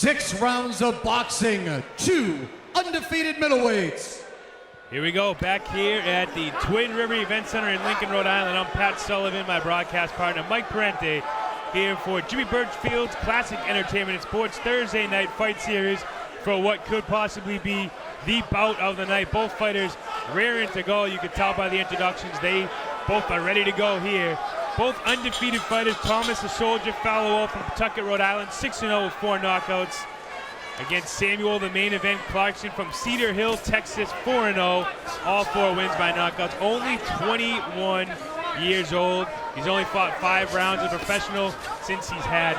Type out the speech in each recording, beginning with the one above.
6 rounds of boxing, 2 undefeated middleweights. Here we go, back here at the Twin River Event Center in Lincoln, Rhode Island. I'm Pat Sullivan, my broadcast partner Mike Parente, here for Jimmy Birchfield's Classic Entertainment and Sports Thursday night fight series for what could possibly be the bout of the night. Both fighters raring to go. You can tell by the introductions, they both are ready to go here. Both undefeated fighters, Thomas the Soldier FALOWO from Pawtucket, Rhode Island, 6-0 with 4 knockouts. Against Samuel, the main event, Clarkson from Cedar Hill, Texas, 4-0. All 4 wins by knockouts. Only 21 years old. He's only fought 5 rounds as a professional since he's had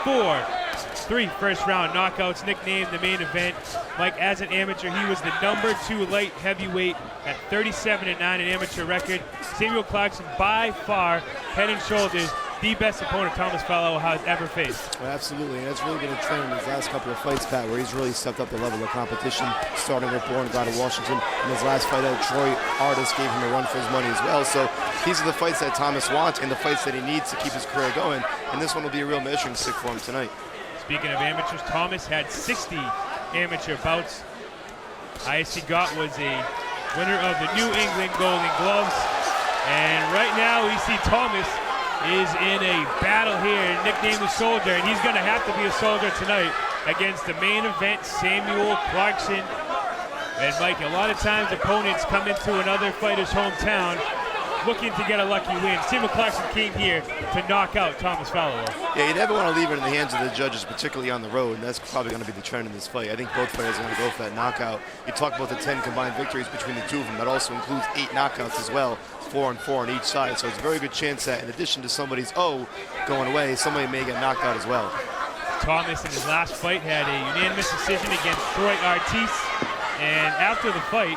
3 first-round knockouts. Nicknamed the main event. Mike, as an amateur, he was the #2 light heavyweight at 37-9 an amateur record. Samuel Clarkson, by far, head and shoulders, the best opponent Thomas FALOWO has ever faced. Well, absolutely, and that's really been a trend in his last couple of fights, Pat, where he's really stepped up the level of competition, starting with Bourne, got to Washington, and his last fight out, Troy Artis gave him a run for his money as well. So these are the fights that Thomas wants and the fights that he needs to keep his career going, and this one will be a real measuring stick for him tonight. Speaking of amateurs, Thomas had 60 amateur bouts. Highest he got was a winner of the New England Golden Gloves. And right now we see Thomas is in a battle here, nicknamed the Soldier, and he's going to have to be a soldier tonight against the main event, Samuel Clarkson. And Mike, a lot of times opponents come into another fighter's hometown looking to get a lucky win. Samuel Clarkson came here to knock out Thomas FALOWO. Yeah, you never want to leave it in the hands of the judges, particularly on the road, and that's probably going to be the trend in this fight. I think both fighters are going to go for that knockout. You talk about the 10 combined victories between the two of them. That also includes 8 knockouts as well, 4 and 4 on each side. So it's a very good chance that in addition to somebody's going away, somebody may get knocked out as well. Thomas in his last fight had a unanimous decision against Troy Artis, and after the fight,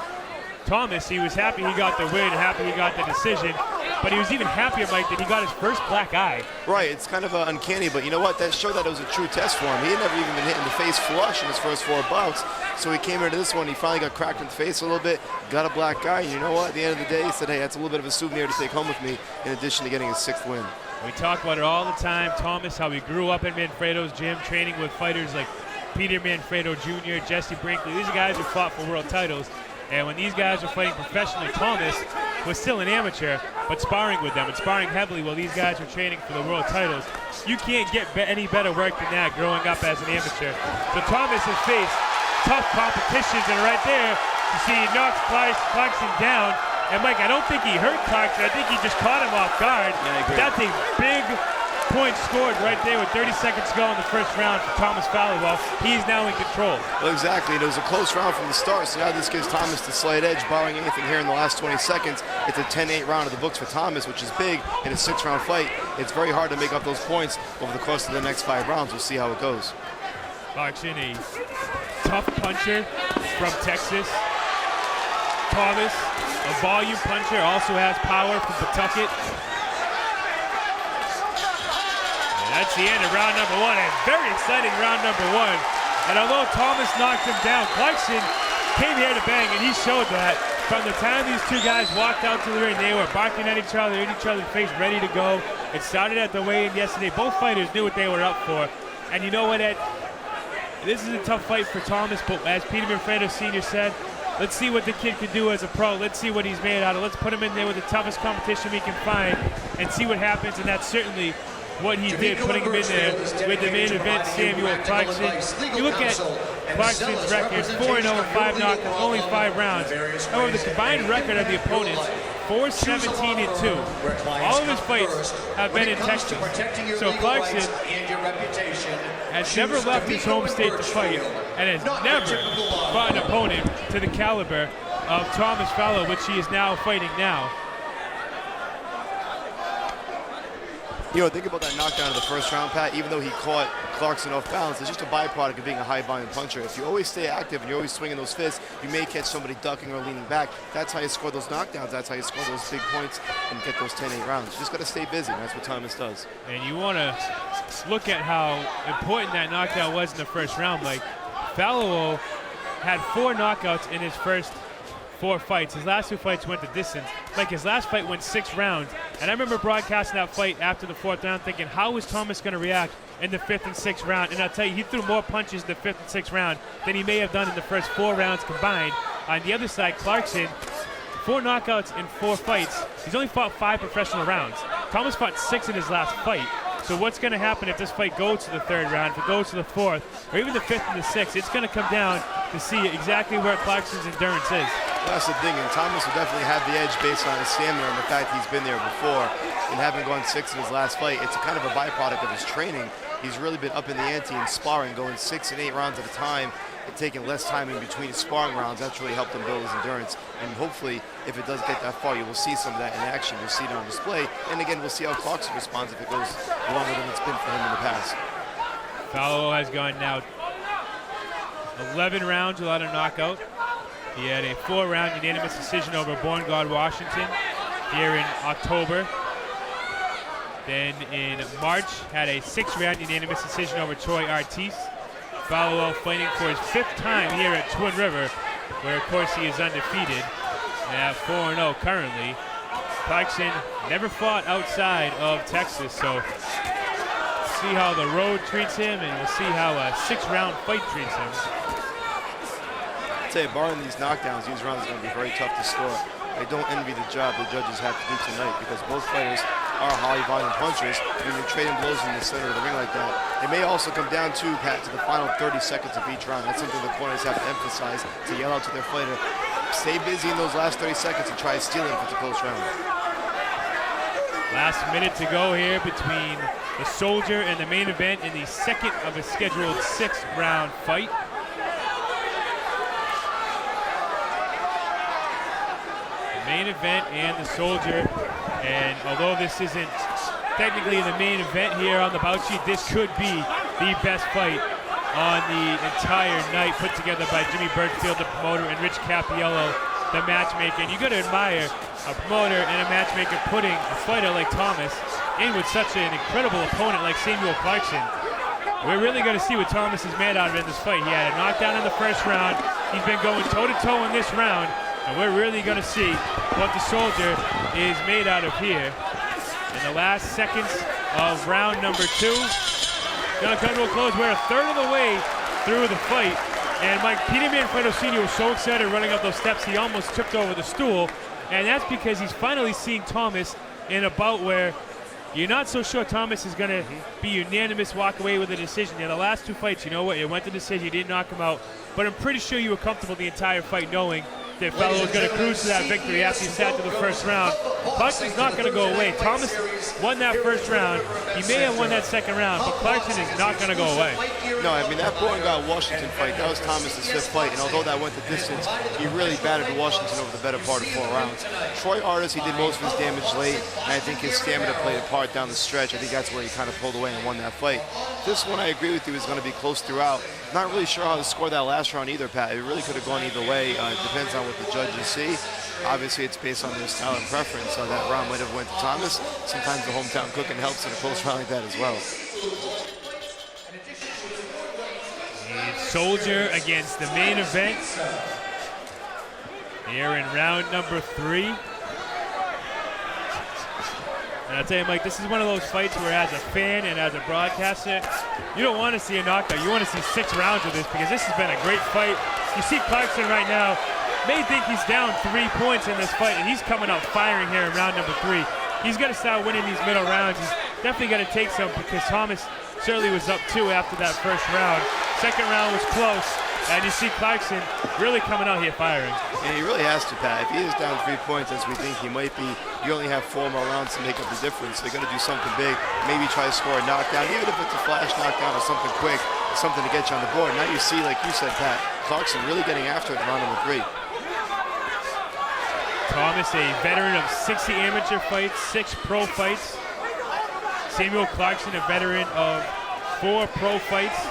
Thomas, he was happy he got the win, happy he got the decision, but he was even happier, Mike, that he got his first black eye. Right, it's kind of uncanny, but you know what? That showed that it was a true test for him. He had never even been hit in the face flush in his first 4 bouts, so he came into this one, he finally got cracked in the face a little bit, got a black eye, and you know what? At the end of the day, he said, hey, that's a little bit of a souvenir to take home with me, in addition to getting his 6th win. We talk about it all the time, Thomas, how he grew up in Manfredo's gym, training with fighters like Peter Manfredo Jr., Jesse Brinkley. These are guys who fought for world titles. And when these guys were fighting professionally, Thomas was still an amateur, but sparring with them and sparring heavily while these guys were training for the world titles. You can't get any better work than that growing up as an amateur. So Thomas has faced tough competitions, and right there, you see he knocks Clarkson down. And Mike, I don't think he hurt Clarkson. I think he just caught him off guard. Yeah, I agree. That's a big point scored right there with 30 seconds to go in the first round for Thomas FALOWO. He's now in control. Well, exactly. It was a close round from the start, so now this gives Thomas the slight edge, barring anything here in the last 20 seconds. It's a 10-8 round of the books for Thomas, which is big in a 6-round fight. It's very hard to make up those points over the course of the next 5 rounds. We'll see how it goes. Clarkson, a tough puncher from Texas. Thomas, a volume puncher, also has power from Pawtucket. That's the end of round number 1, and very exciting round number 1. And although Thomas knocked him down, Clarkson came here to bang, and he showed that from the time these two guys walked out to the ring, they were barking at each other, in each other's face, ready to go. It started at the weigh-in yesterday. Both fighters knew what they were up for. And you know what, Ed? This is a tough fight for Thomas, but as Peter Manfredo Sr. said, let's see what the kid can do as a pro. Let's see what he's made out of. Let's put him in there with the toughest competition we can find and see what happens, and that's certainly what he did, putting him in there with the main event, Samuel Clarkson. You look at Clarkson's record, 4-0, 5 knockouts, only 5 rounds. However, the combined record of the opponents, 4-17-2. All of his fights have been in Texas. So Clarkson has never left his home state to fight and has never fought an opponent to the caliber of Thomas FALOWO, which he is now fighting now. You know, think about that knockdown in the first round, Pat. Even though he caught Clarkson off balance, it's just a byproduct of being a high-volume puncher. If you always stay active and you're always swinging those fists, you may catch somebody ducking or leaning back. That's how you score those knockdowns. That's how you score those big points and get those 10-8 rounds. You just got to stay busy, and that's what Thomas does. And you want to look at how important that knockdown was in the first round. Like, FALOWO had 4 knockouts in his first 4 fights. His last 2 fights went the distance. Like, his last fight went 6 rounds. And I remember broadcasting that fight after the 4th round thinking, how is Thomas going to react in the 5th and 6th round? And I'll tell you, he threw more punches in the 5th and 6th round than he may have done in the first 4 rounds combined. On the other side, Clarkson, 4 knockouts in 4 fights. He's only fought 5 professional rounds. Thomas fought 6 in his last fight. So what's going to happen if this fight goes to the 3rd round, if it goes to the 4th, or even the 5th and the 6th? It's going to come down to see exactly where Clarkson's endurance is. Well, that's the thing, and Thomas will definitely have the edge based on his stamina and the fact he's been there before. And having gone 6 in his last fight, it's a kind of a byproduct of his training. He's really been up in the ante in sparring, going 6 and 8 rounds at a time, and taking less time in between his sparring rounds. That's really helped him build his endurance. And hopefully, if it does get that far, you will see some of that in action. You'll see it on display. And again, we'll see how Clarkson responds if it goes longer than it's been for him in the past. FALOWO has gone now 11 rounds without a knockout. He had a 4-round unanimous decision over Born God Washington here in October. Then in March, had a 6-round unanimous decision over Troy Artis. FALOWO fighting for his 5th time here at Twin River, where of course he is undefeated at 4-0 currently. Clarkson never fought outside of Texas, so see how the road treats him, and we'll see how a 6-round fight treats him. I'd say, barring these knockdowns, these rounds are going to be very tough to score. I don't envy the job the judges have to do tonight, because both fighters are high-volume punchers. When you're trading blows in the center of the ring like that, it may also come down to, Pat, to the final 30 seconds of each round. That's something the corners have to emphasize, to yell out to their fighter, stay busy in those last 30 seconds and try to steal it if it's a close round. Last minute to go here between the Soldier and the main event in the 2nd of a scheduled 6-round fight. The main event and the Soldier, and although this isn't technically the main event here on the bout sheet, this could be the best fight on the entire night, put together by Jimmy Birchfield, the promoter, and Rich Capiello, the matchmaker. And you got to admire a promoter and a matchmaker putting a fighter like Thomas in with such an incredible opponent like Samuel Clarkson. We're really going to see what Thomas is made out of in this fight. He had a knockdown in the 1st round. He's been going toe-to-toe in this round, and we're really going to see what the Soldier is made out of here. In the last seconds of round number 2, going to come to a close. We're a 1/3 of the way through the fight, and Mike Peter Manfredo Sr. was so excited running up those steps he almost tripped over the stool, and that's because he's finally seeing Thomas in a bout where you're not so sure Thomas is going to be unanimous, walk away with a decision. In the last 2 fights, you know what, it went to decision, you didn't knock him out, but I'm pretty sure you were comfortable the entire fight knowing that FALOWO was going to cruise to that victory after he sat to the 1st round. Clarkson's not going to go away. Thomas won that 1st round. He may have won that 2nd round, but Clarkson is not going to go away. No, I mean, that Born God Washington fight, that was Thomas' 5th fight, and although that went the distance, he really battered Washington over the better part of 4 rounds. Troy Artis, he did most of his damage late, and I think his stamina played a part down the stretch. I think that's where he kind of pulled away and won that fight. This one, I agree with you, is going to be close throughout. Not really sure how to score that last round either, Pat. It really could have gone either way. It depends on what the judges see. Obviously, it's based on their style and preference, so that round might have went to Thomas. Sometimes the hometown cooking helps in a close round like that as well. The Soldier against the main event here in round number 3. And I'll tell you, Mike, this is one of those fights where as a fan and as a broadcaster, you don't want to see a knockout. You want to see 6 rounds of this because this has been a great fight. You see Clarkson right now may think he's down 3 points in this fight, and he's coming out firing here in round number 3. He's got to start winning these middle rounds. He's definitely got to take some because Thomas certainly was up 2 after that 1st round. 2nd round was close, and you see Clarkson really coming out here firing. And he really has to, Pat. If he is down 3 points, as we think he might be, you only have 4 more rounds to make up the difference. They're going to do something big, maybe try to score a knockdown, even if it's a flash knockdown or something quick, something to get you on the board. Now you see, like you said, Pat, Clarkson really getting after it in round number 3. Thomas, a veteran of 60 amateur fights, 6 pro fights. Samuel Clarkson, a veteran of 4 pro fights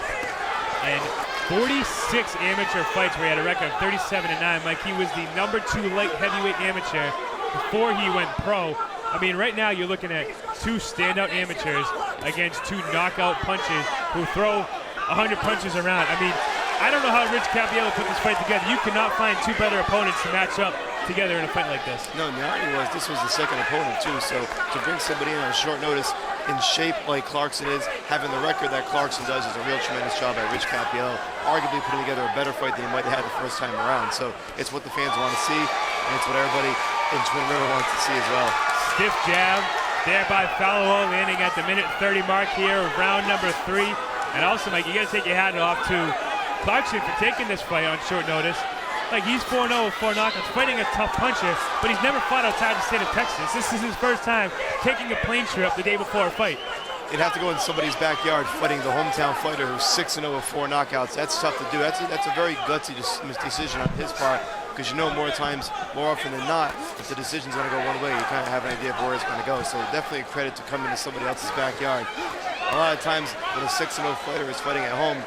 and 46 amateur fights where he had a record of 37-9. Mike, he was the number 2 light heavyweight amateur before he went pro. I mean, right now you're looking at 2 standout amateurs against 2 knockout punchers who throw 100 punches around. I mean, I don't know how Rich Capiello put this fight together. You cannot find two better opponents to match up together in a fight like this. No, the irony was this was the second opponent too, so to bring somebody in on short notice in shape like Clarkson is, having the record that Clarkson does is a real tremendous job by Rich Capiello, arguably putting together a better fight than he might have had the first time around. So it's what the fans want to see, and it's what everybody in Twin River wants to see as well. Stiff jab there by FALOWO, landing at the minute 30 mark here of round number 3. And also, Mike, you got to take your hat off to Clarkson for taking this fight on short notice. Like, he's 4-0 with 4 knockouts, fighting a tough puncher, but he's never fought outside the state of Texas. This is his first time taking a plane trip the day before a fight. You'd have to go in somebody's backyard fighting the hometown fighter who's 6-0 with 4 knockouts. That's tough to do. That's a very gutsy decision on his part, because you know more often than not, if the decision's going to go one way, you kind of have an idea of where it's going to go. So definitely a credit to come into somebody else's backyard. A lot of times when a 6-0 fighter is fighting at home,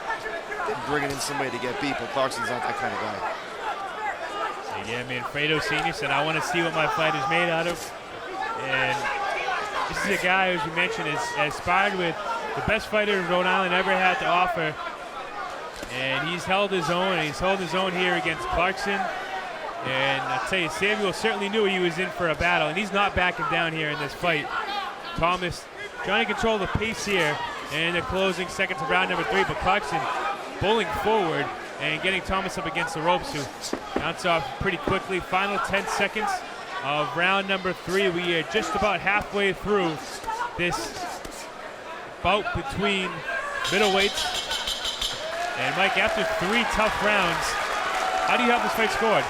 they're bringing in somebody to get beat, but Clarkson's not that kind of guy. Yeah, man, Fredo Sr. said, I want to see what my fight is made out of. And this is a guy, as you mentioned, is sparred with the best fighter Rhode Island ever had to offer. And he's held his own, and he's held his own here against Clarkson. And I'll tell you, Samuel certainly knew he was in for a battle, and he's not backing down here in this fight. Thomas trying to control the pace here in the closing seconds of round number 3, but Clarkson bowling forward and getting Thomas up against the ropes, who bounce off pretty quickly. Final 10 seconds of round number 3. We are just about halfway through this bout between middleweights. And Mike, after 3 tough rounds, how do you have this fight scored?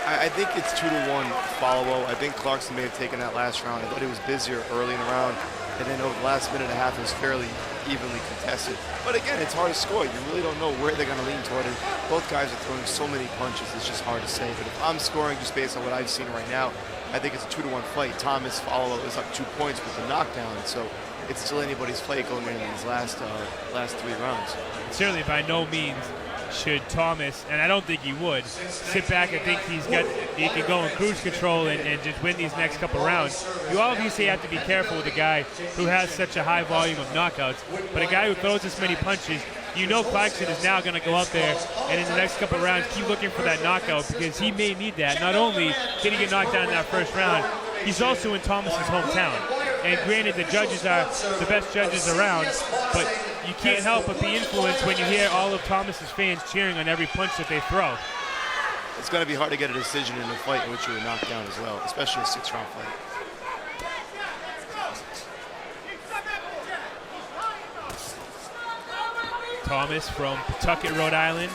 I think it's 2-1 FALOWO. I think Clarkson may have taken that last round. I thought he was busier early in the round, and then over the last minute and a half, it was fairly evenly contested. But again, it's hard to score. You really don't know where they're going to lean toward it. Both guys are throwing so many punches, it's just hard to say. But if I'm scoring just based on what I've seen right now, I think it's a 2-1 fight. Thomas FALOWO is up 2 points with the knockdown, so it's still anybody's fight going into these last 3 rounds. Certainly by no means should Thomas, and I don't think he would, sit back and think he can go in cruise control and just win these next couple rounds. You obviously have to be careful with a guy who has such a high volume of knockouts, but a guy who throws this many punches, you know Clarkson is now going to go out there and in the next couple rounds keep looking for that knockout, because he may need that. Not only did he get knocked down in that first round, he's also in Thomas's hometown. And granted, the judges are the best judges around, but you can't help but be influenced when you hear all of Thomas's fans cheering on every punch that they throw. It's going to be hard to get a decision in a fight in which you were knocked down as well, especially a 6-round fight. Thomas from Pawtucket, Rhode Island.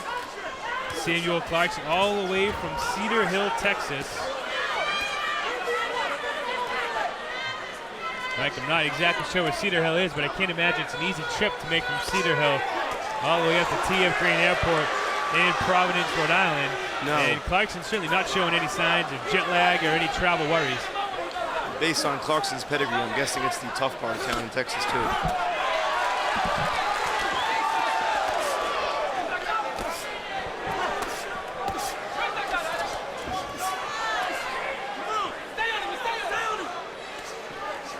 Samuel Clarkson all the way from Cedar Hill, Texas. Like, I'm not exactly sure where Cedar Hill is, but I can't imagine it's an easy trip to make from Cedar Hill all the way up to TF Green Airport in Providence, Rhode Island. No. And Clarkson's certainly not showing any signs of jet lag or any travel worries. Based on Clarkson's pedigree, I'm guessing it's the tough part of town in Texas, too.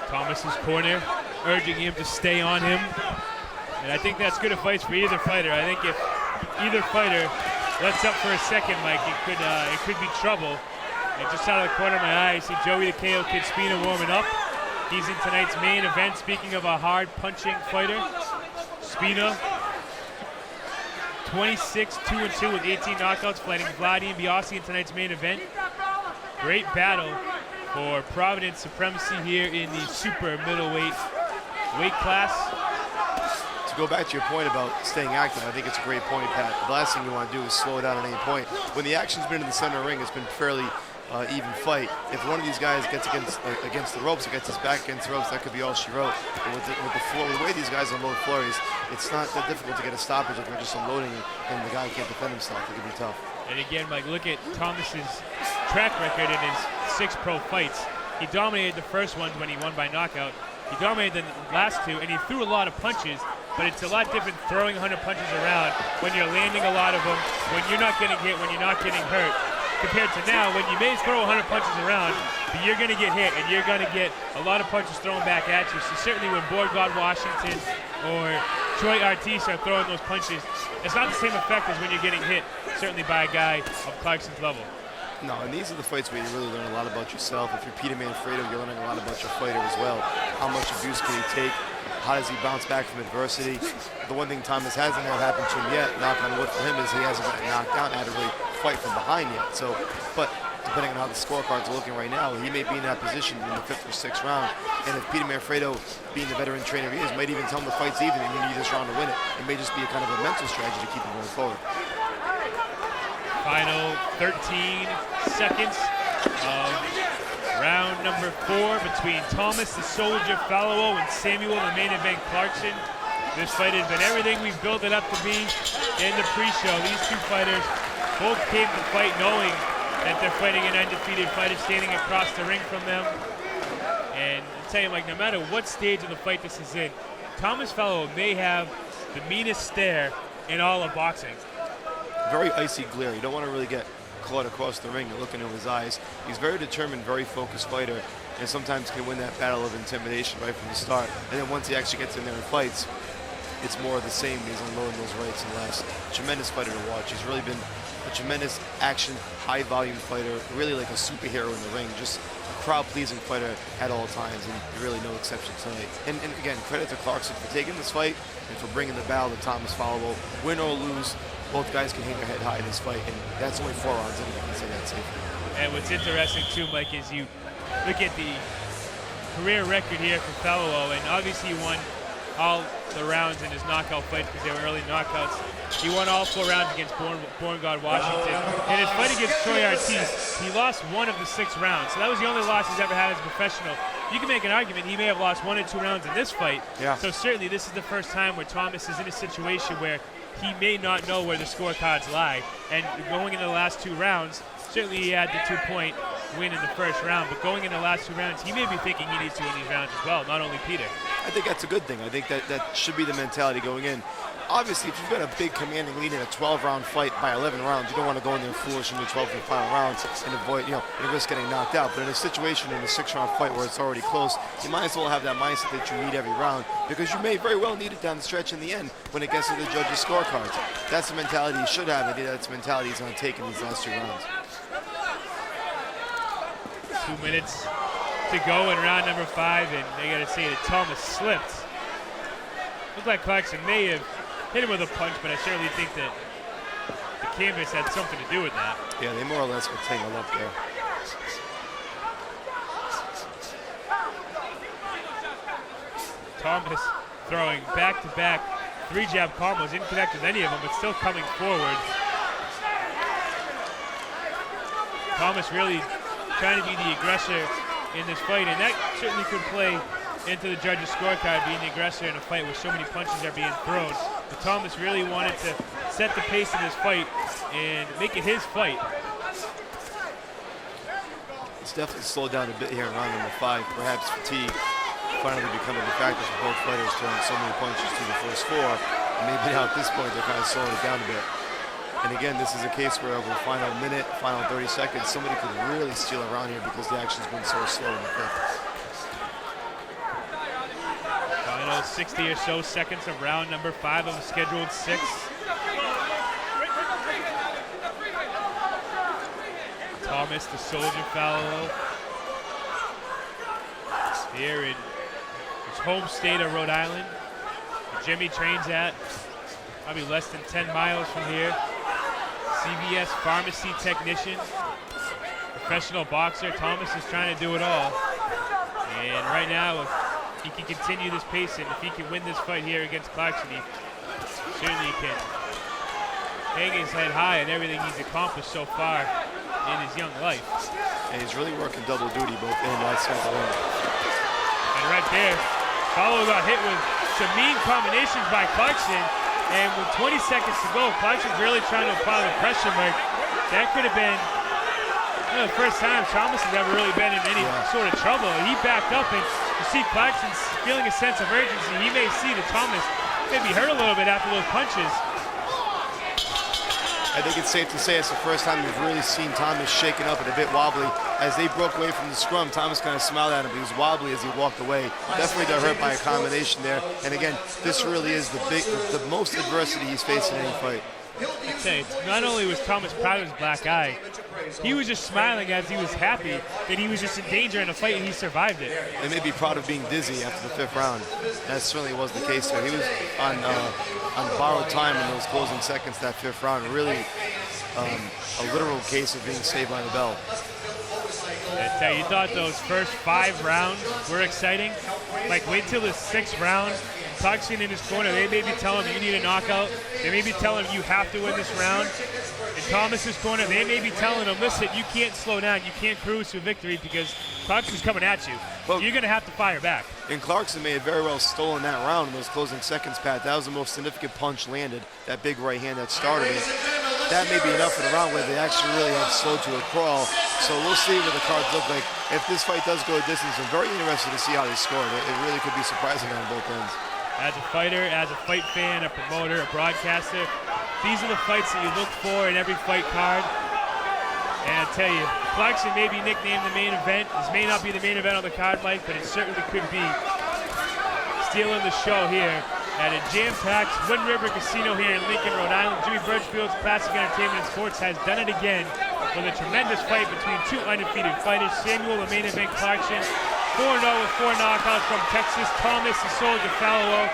Thomas's corner urging him to stay on him, and I think that's good advice for either fighter. I think if either fighter lets up for a second, Mike, it could be trouble. And just out of the corner of my eye, I see Joey the KO Kid Spina warming up. He's in tonight's main event. Speaking of a hard punching fighter, Spina, 26-2-2 with 18 knockouts, fighting Vladi Biasi in tonight's main event. Great battle for Providence supremacy here in the super middleweight weight class. To go back to your point about staying active, I think it's a great point, Pat. The last thing you want to do is slow down at any point. When the action's been in the center of the ring, it's been fairly even fight. If one of these guys gets against the ropes, or gets his back against the ropes, that could be all she wrote. But with the way these guys unload flurries, it's not that difficult to get a stoppage if they're just unloading it and the guy can't defend himself. It could be tough. And again, Mike, look at Thomas's track record in his 6 pro fights. He dominated the first ones when he won by knockout. He dominated the last 2, and he threw a lot of punches, but it's a lot different throwing 100 punches around when you're landing a lot of them, when you're not getting hit, when you're not getting hurt, compared to now when you may throw 100 punches around, but you're going to get hit, and you're going to get a lot of punches thrown back at you. So certainly when Board God Washington or Troy Artis are throwing those punches, it's not the same effect as when you're getting hit, certainly by a guy of Clarkson's level. No, and these are the fights where you really learn a lot about yourself. If you're Peter Manfredo, you're learning a lot about your fighter as well. How much abuse can he take? How does he bounce back from adversity? The one thing Thomas hasn't had happen to him yet, knock on wood for him, is he hasn't gotten knocked down, had to really fight from behind yet. So, but depending on how the scorecards are looking right now, he may be in that position in the 5th or 6th round. And if Peter Manfredo, being the veteran trainer he is, might even tell him the fight's even and you need this round to win it. It may just be a kind of a mental strategy to keep him going forward. Final 13 seconds of round number 4 between Thomas the Soldier FALOWO and Samuel the main event Clarkson. This fight has been everything we've built it up to be in the pre-show. These two fighters both came to fight knowing that they're fighting an undefeated fighter standing across the ring from them. And I'll tell you, like, no matter what stage of the fight this is in, Thomas FALOWO may have the meanest stare in all of boxing. Very icy glare. You don't want to really get caught across the ring and looking into his eyes. He's very determined, very focused fighter, and sometimes can win that battle of intimidation right from the start. And then once he actually gets in there and fights, it's more of the same. He's unloading those rights and lefts. Tremendous fighter to watch. He's really been a tremendous action, high volume fighter, really like a superhero in the ring, just a crowd-pleasing fighter at all times, and really no exception tonight. And again, credit to Clarkson for taking this fight and for bringing the battle to Thomas FALOWO. Win or lose, both guys can hang their head high in this fight, and that's only 4 rounds in, I can say that safely. And what's interesting too, Mike, is you look at the career record here for FALOWO, and obviously he won all the rounds in his knockout fights because they were early knockouts. He won all 4 rounds against Born God Washington. In his fight against Troy Artis, he lost 1 of the 6 rounds. So that was the only loss he's ever had as a professional. You can make an argument he may have lost 1 or 2 rounds in this fight. Yeah. So certainly this is the first time where Thomas is in a situation where he may not know where the scorecards lie. And going into the last 2 rounds, certainly he had the 2-point win in the first round, but going into the last 2 rounds, he may be thinking he needs to win these rounds as well, not only Peter. I think that's a good thing. I think that should be the mentality going in. Obviously, if you've got a big commanding lead in a 12-round fight by 11 rounds, you don't want to go in there foolish in the 12th and final rounds and avoid, and risk getting knocked out. But in a situation in a 6-round fight where it's already close, you might as well have that mindset that you need every round, because you may very well need it down the stretch in the end when it gets to the judges' scorecards. That's the mentality you should have. I think that's the mentality he's going to take in these last 2 rounds. 2 minutes to go in round number 5, and they got to say that Thomas slipped. Looked like Clarkson may have hit him with a punch, but I certainly think that the canvas had something to do with that. Yeah, they more or less got tangled up there. Thomas throwing back-to-back 3-jab combos, didn't connect with any of them, but still coming forward. Thomas really trying to be the aggressor in this fight, and that certainly could play into the judges' scorecard, being the aggressor in a fight where so many punches are being thrown. But Thomas really wanted to set the pace in this fight and make it his fight. It's definitely slowed down a bit here in round number 5. Perhaps fatigue finally becoming a factor for both fighters, throwing so many punches through the first 4. And maybe now at this point they're kind of slowing it down a bit. And again, this is a case where over the final minute, final 30 seconds, somebody could really steal around here because the action's been so slow in the 5th. Final 60 or so seconds of round number 5 of the scheduled 6. Thomas the Soldier FALOWO here in his home state of Rhode Island. Jimmy trains at probably less than 10 miles from here. CVS pharmacy technician, professional boxer. Thomas is trying to do it all. And right now, if he can continue this pace and if he can win this fight here against Clarkson, he certainly can hang his head high in everything he's accomplished so far in his young life. And he's really working double duty both in and outside the ring. And right there, FALOWO got hit with some mean combinations by Clarkson. And with 20 seconds to go, Clarkson's really trying to apply the pressure mark. That could have been the first time Thomas has ever really been in any sort of trouble. He backed up, and you see Clarkson's feeling a sense of urgency. He may see that Thomas maybe hurt a little bit after those punches. I think it's safe to say it's the first time we've really seen Thomas shaken up and a bit wobbly. As they broke away from the scrum, Thomas kind of smiled at him. He was wobbly as he walked away. Definitely got hurt by a combination there. And again, this really is the most adversity he's faced in any fight. I'd say, not only was Thomas proud of his black eye, he was just smiling as he was happy that he was just in danger in a fight and he survived it. They may be proud of being dizzy after the 5th round. That certainly was the case there. He was on borrowed time in those closing seconds that 5th round. Really a literal case of being saved by the bell. I tell you thought those first 5 rounds were exciting. Like, wait till the 6th round. Clarkson in his corner, they may be telling him you need a knockout. They may be telling him you have to win this round. In Thomas's corner, they may be telling him, listen, you can't slow down, you can't cruise to victory because Clarkson's coming at you. Well, you're going to have to fire back. And Clarkson may have very well stolen that round in those closing seconds, Pat. That was the most significant punch landed, that big right hand that started it. That may be enough for the round where they actually really have slowed to a crawl. So we'll see what the cards look like. If this fight does go a distance, I'm very interested to see how they score. It really could be surprising on both ends. As a fighter, as a fight fan, a promoter, a broadcaster, these are the fights that you look for in every fight card. And I tell you, Clarkson may be nicknamed the main event. This may not be the main event on the card, Mike, but it certainly could be. Stealing the show here at a jam-packed Wind River Casino here in Lincoln, Rhode Island. Jimmy Birchfield's Classic Entertainment and Sports has done it again with a tremendous fight between 2 undefeated fighters. Samuel, the main event, Clarkson, 4-0 with 4 knockouts from Texas. Thomas, the Soldier, FALOWO,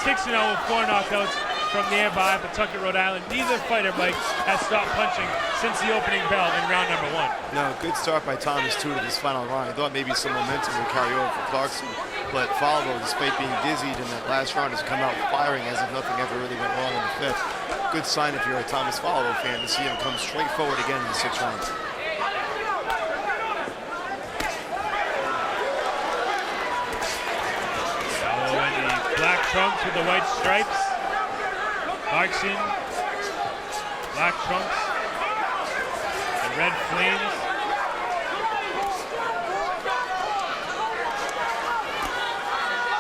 6-0 with 4 knockouts from nearby Pawtucket, Rhode Island. Neither fighter, Mike, has stopped punching since the opening bell in round number 1. No, good start by Thomas, too, to this final round. I thought maybe some momentum would carry over for Clarkson, but FALOWO, despite being dizzied in that last round, has come out firing as if nothing ever really went wrong in the 5th. Good sign if you're a Thomas FALOWO fan to see him come straight forward again in the 6th round. Black trunks with the white stripes. Clarkson, black trunks, the red flames.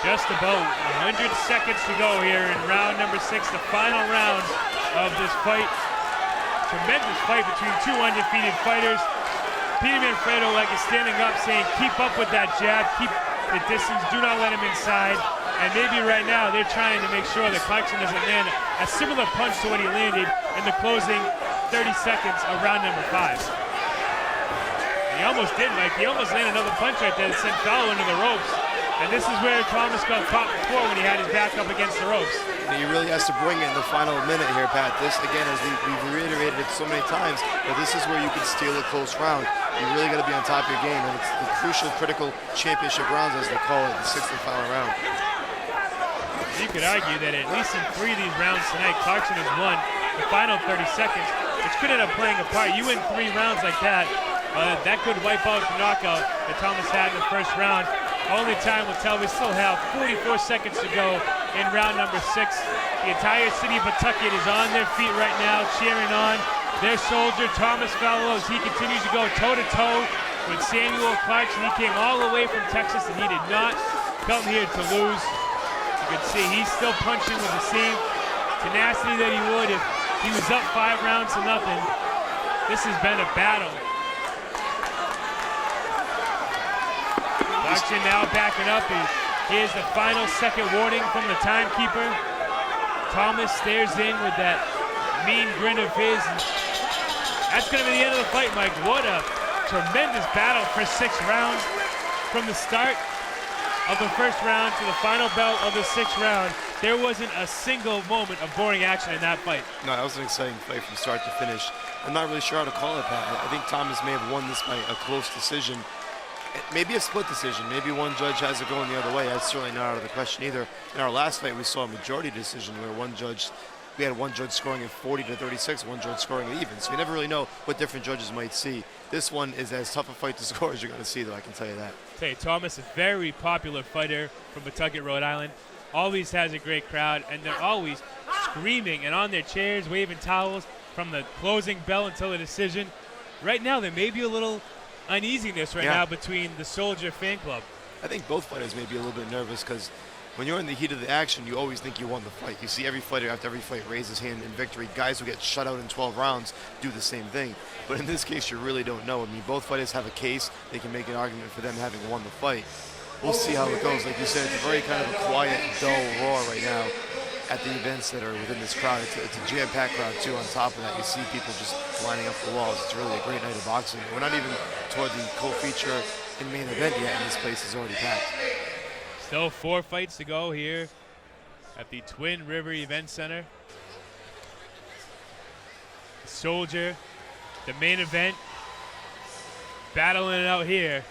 Just about 100 seconds to go here in round number 6, the final round of this fight. Tremendous fight between 2 undefeated fighters. Peter Manfredo is standing up saying, keep up with that jab, keep the distance, do not let him inside. And maybe right now they're trying to make sure that Clarkson doesn't land a similar punch to what he landed in the closing 30 seconds of round number 5. He almost did, Mike. He almost landed another punch right there that sent FALOWO into the ropes. And this is where Thomas got caught before when he had his back up against the ropes. And he really has to bring it in the final minute here, Pat. This, again, as we've reiterated it so many times, that this is where you can steal a close round. You really got to be on top of your game. And it's the crucial, critical championship rounds, as they call it, the 6th and final round. You could argue that at least in 3 of these rounds tonight, Clarkson has won the final 30 seconds, which could end up playing a part. You win 3 rounds like that, that could wipe out the knockout that Thomas had in the first round. Only time will tell. We still have 44 seconds to go in round number 6. The entire city of Pawtucket is on their feet right now, cheering on their soldier, Thomas FALOWO, as he continues to go toe-to-toe with Samuel Clarkson. He came all the way from Texas, and he did not come here to lose. You can see he's still punching with the same tenacity that he would if he was up 5 rounds to nothing. This has been a battle. Clarkson now backing up. Here's the final second warning from the timekeeper. Thomas stares in with that mean grin of his. That's going to be the end of the fight, Mike. What a tremendous battle for 6 rounds from the start of the first round to the final bell of the 6th round. There wasn't a single moment of boring action in that fight. No, that was an exciting fight from start to finish. I'm not really sure how to call it, Pat. I think Thomas may have won this by a close decision. Maybe a split decision. Maybe one judge has it going the other way. That's certainly not out of the question either. In our last fight, we saw a majority decision where we had one judge scoring at 40-36, one judge scoring it even. So you never really know what different judges might see. This one is as tough a fight to score as you're going to see, though, I can tell you that. Hey, Thomas, a very popular fighter from Pawtucket, Rhode Island. Always has a great crowd, and they're always screaming and on their chairs, waving towels from the closing bell until the decision. Right now, there may be a little uneasiness now between the Soldier fan club. I think both fighters may be a little bit nervous because when you're in the heat of the action, you always think you won the fight. You see every fighter after every fight raise his hand in victory. Guys who get shut out in 12 rounds do the same thing. But in this case, you really don't know. I mean, both fighters have a case. They can make an argument for them having won the fight. We'll see how it goes. Like you said, it's a very kind of a quiet, dull roar right now at the events that are within this crowd. It's a jam-packed crowd, too. On top of that, you see people just lining up the walls. It's really a great night of boxing. We're not even toward the co-feature and main event yet, and this place is already packed. Still 4 fights to go here at the Twin River Event Center. Soldier, the main event, battling it out here,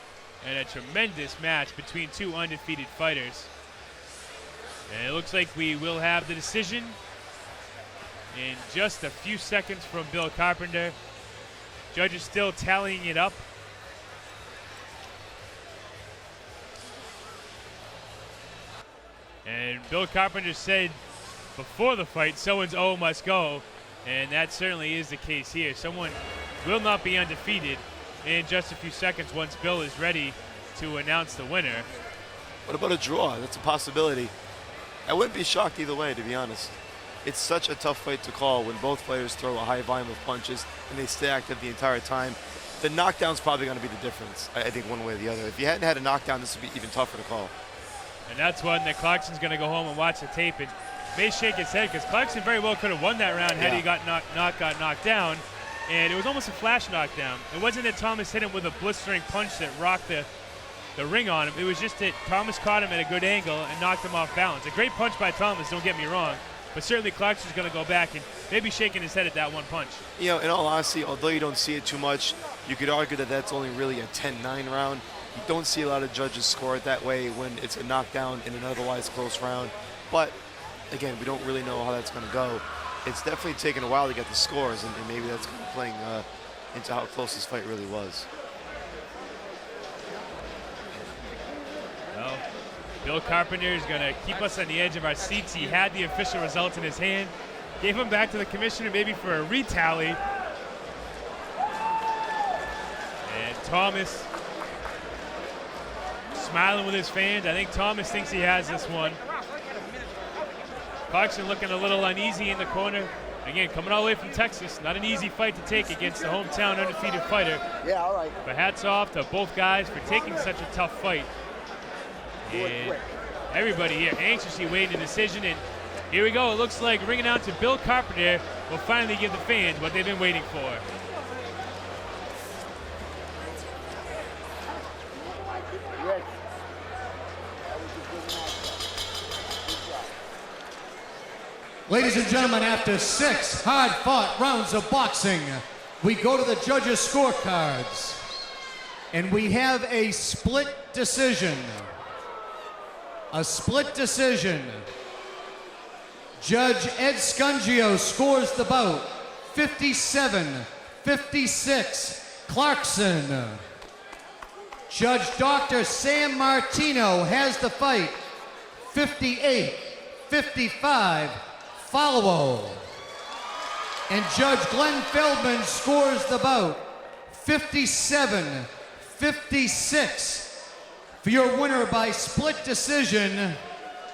and a tremendous match between 2 undefeated fighters. And it looks like we will have the decision in just a few seconds from Bill Carpenter. Judge is still tallying it up. And Bill Carpenter said before the fight, someone's O must go. And that certainly is the case here. Someone will not be undefeated in just a few seconds once Bill is ready to announce the winner. What about a draw? That's a possibility. I wouldn't be shocked either way, to be honest. It's such a tough fight to call when both players throw a high volume of punches and they stay active the entire time. The knockdown's probably going to be the difference, I think, one way or the other. If you hadn't had a knockdown, this would be even tougher to call. And that's one that Clarkson's going to go home and watch the tape and may shake his head, because Clarkson very well could have won that round had he got knocked down. And it was almost a flash knockdown. It wasn't that Thomas hit him with a blistering punch that rocked the ring on him. It was just that Thomas caught him at a good angle and knocked him off balance. A great punch by Thomas, don't get me wrong. But certainly Clarkson's going to go back and maybe shaking his head at that one punch. You know, in all honesty, although you don't see it too much, you could argue that that's only really a 10-9 round. You don't see a lot of judges score it that way when it's a knockdown in an otherwise close round. But again, we don't really know how that's going to go. It's definitely taken a while to get the scores, and maybe that's kind of playing into how close this fight really was. Well, Bill Carpenter is going to keep us on the edge of our seats. He had the official results in his hand, gave them back to the commissioner maybe for a retally. And Thomas smiling with his fans. I think Thomas thinks he has this one. Clarkson looking a little uneasy in the corner. Again, coming all the way from Texas, not an easy fight to take against the hometown undefeated fighter. Yeah, all right. But hats off to both guys for taking such a tough fight. And everybody here anxiously waiting a decision. And here we go. It looks like ring announcer Bill Carpenter will finally give the fans what they've been waiting for. Ladies and gentlemen, after 6 hard-fought rounds of boxing, we go to the judges' scorecards, and we have a split decision. A split decision. Judge Ed Scungio scores the bout 57-56, Clarkson. Judge Dr. Sam Martino has the fight 58-55, FALOWO. And Judge Glenn Feldman scores the bout 57-56. For your winner by split decision,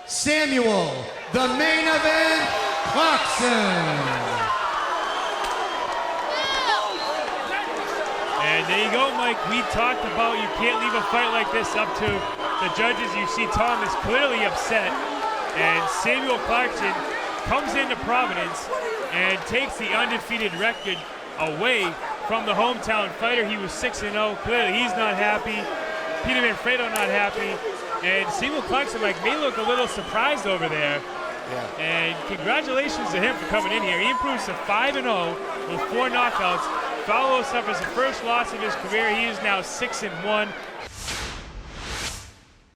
Samuel, the main event, Clarkson. And there you go, Mike. We talked about you can't leave a fight like this up to the judges. You see Thomas clearly upset, and Samuel Clarkson comes into Providence and takes the undefeated record away from the hometown fighter. He was 6-0. Clearly, he's not happy. Peter Manfredo not happy. And Samuel Clarkson, Mike, may look a little surprised over there. Yeah. And congratulations to him for coming in here. He improves to 5-0 with 4 knockouts. FALOWO suffers the first loss of his career. He is now 6-1.